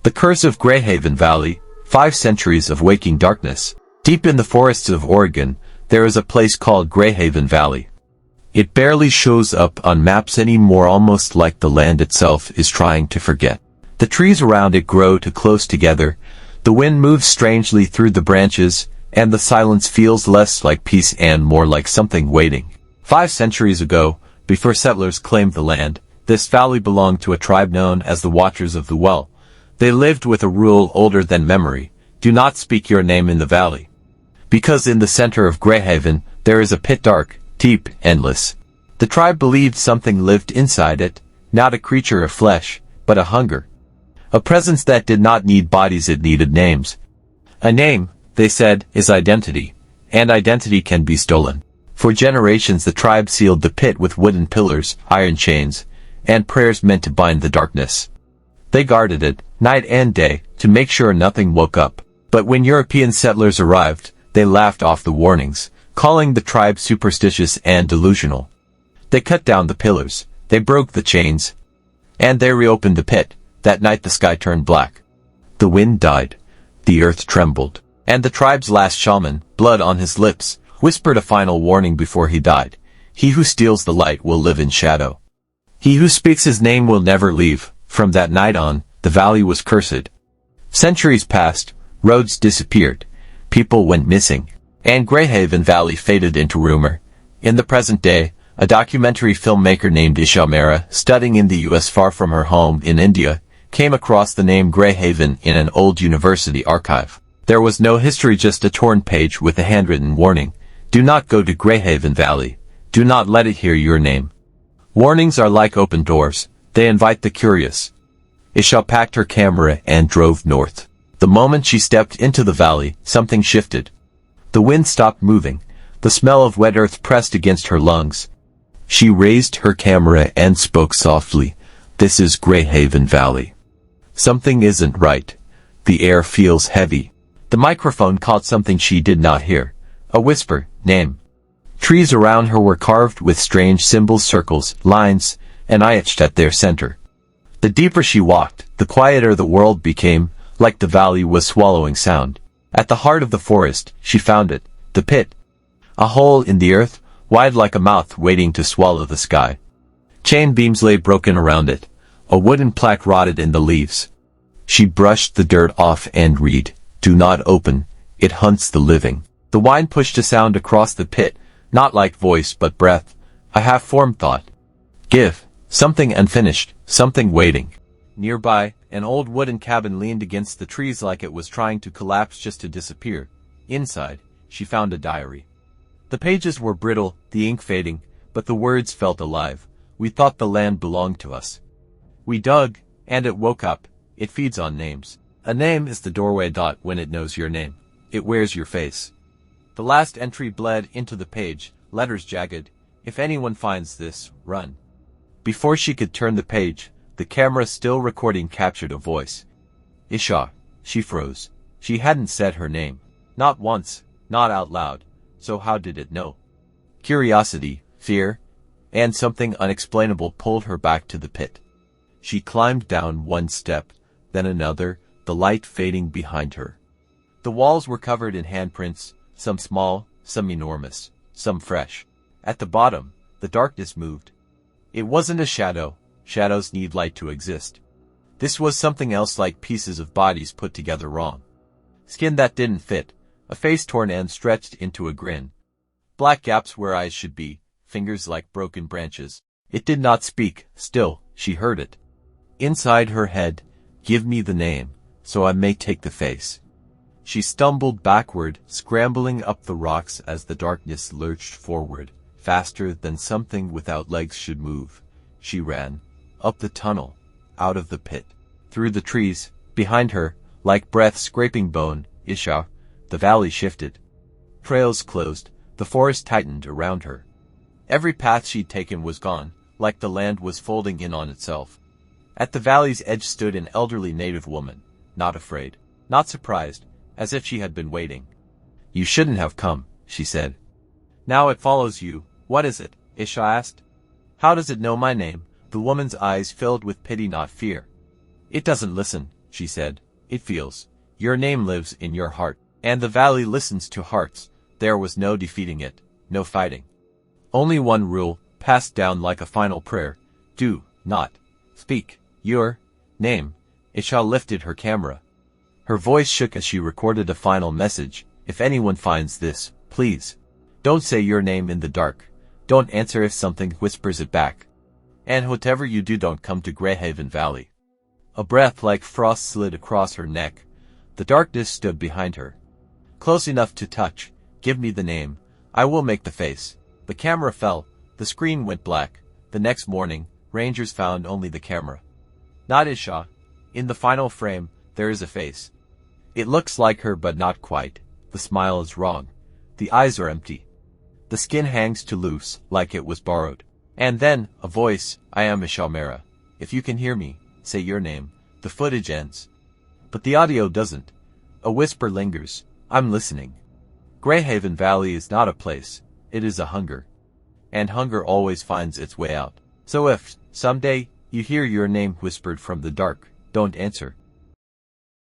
The Curse of Greyhaven Valley, 5 Centuries of Waking Darkness. Deep in the forests of Oregon, there is a place called Greyhaven Valley. It barely shows up on maps anymore, almost like the land itself is trying to forget. The trees around it grow too close together, the wind moves strangely through the branches, and the silence feels less like peace and more like something waiting. 5 centuries ago, before settlers claimed the land, this valley belonged to a tribe known as the Watchers of the Well. They lived with a rule older than memory: do not speak your name in the valley. Because in the center of Greyhaven, there is a pit dark, deep, endless. The tribe believed something lived inside it, not a creature of flesh, but a hunger. A presence that did not need bodies, it needed names. A name, they said, is identity, and identity can be stolen. For generations the tribe sealed the pit with wooden pillars, iron chains, and prayers meant to bind the darkness. They guarded it, night and day, to make sure nothing woke up. But when European settlers arrived, they laughed off the warnings, calling the tribe superstitious and delusional. They cut down the pillars, they broke the chains, and they reopened the pit. That night the sky turned black. The wind died, the earth trembled, and the tribe's last shaman, blood on his lips, whispered a final warning before he died: he who steals the light will live in shadow. He who speaks his name will never leave. From that night on, the valley was cursed. Centuries passed, roads disappeared, people went missing, and Greyhaven Valley faded into rumor. In the present day, a documentary filmmaker named Isha Mehra, studying in the US far from her home in India, came across the name Greyhaven in an old university archive. There was no history, just a torn page with a handwritten warning: do not go to Greyhaven Valley. Do not let it hear your name. Warnings are like open doors. They invite the curious. Isha packed her camera and drove north. The moment she stepped into the valley, something shifted. The wind stopped moving. The smell of wet earth pressed against her lungs. She raised her camera and spoke softly: this is Greyhaven Valley. Something isn't right. The air feels heavy. The microphone caught something she did not hear. A whisper: name. Trees around her were carved with strange symbols, circles, lines, and I etched at their center. The deeper she walked, the quieter the world became, like the valley was swallowing sound. At the heart of the forest, she found it, the pit. A hole in the earth, wide like a mouth waiting to swallow the sky. Chain beams lay broken around it. A wooden plaque rotted in the leaves. She brushed the dirt off and read: do not open, it hunts the living. The wine pushed a sound across the pit, not like voice but breath, a half-formed thought. Give. Something unfinished, something waiting. Nearby, an old wooden cabin leaned against the trees like it was trying to collapse just to disappear. Inside, she found a diary. The pages were brittle, the ink fading, but the words felt alive. We thought the land belonged to us. We dug, and it woke up. It feeds on names. A name is the doorway. When it knows your name, it wears your face. The last entry bled into the page, letters jagged: if anyone finds this, run. Before she could turn the page, the camera still recording captured a voice. Isha. She froze. She hadn't said her name. Not once, not out loud. So how did it know? Curiosity, fear, and something unexplainable pulled her back to the pit. She climbed down one step, then another, the light fading behind her. The walls were covered in handprints, some small, some enormous, some fresh. At the bottom, the darkness moved. It wasn't a shadow. Shadows need light to exist. This was something else, like pieces of bodies put together wrong. Skin that didn't fit, a face torn and stretched into a grin. Black gaps where eyes should be, fingers like broken branches. It did not speak, still, she heard it. Inside her head: give me the name, so I may take the face. She stumbled backward, scrambling up the rocks as the darkness lurched forward. Faster than something without legs should move. She ran. Up the tunnel. Out of the pit. Through the trees. Behind her, like breath scraping bone, Isha. The valley shifted. Trails closed. The forest tightened around her. Every path she'd taken was gone, like the land was folding in on itself. At the valley's edge stood an elderly native woman, not afraid, not surprised, as if she had been waiting. You shouldn't have come, she said. Now it follows you. What is it? Isha asked. How does it know my name? The woman's eyes filled with pity, not fear. It doesn't listen, she said. It feels. Your name lives in your heart. And the valley listens to hearts. There was no defeating it, no fighting. Only one rule, passed down like a final prayer. Do not speak your name. Isha lifted her camera. Her voice shook as she recorded a final message. If anyone finds this, please, don't say your name in the dark. Don't answer if something whispers it back. And whatever you do, don't come to Greyhaven Valley. A breath like frost slid across her neck. The darkness stood behind her. Close enough to touch. Give me the name. I will make the face. The camera fell. The screen went black. The next morning, rangers found only the camera. Not Isha. In the final frame, there is a face. It looks like her but not quite. The smile is wrong. The eyes are empty. The skin hangs too loose, like it was borrowed. And then, a voice, I am Isha Mera. If you can hear me, say your name. The footage ends. But the audio doesn't. A whisper lingers. I'm listening. Greyhaven Valley is not a place. It is a hunger. And hunger always finds its way out. So if, someday, you hear your name whispered from the dark, don't answer.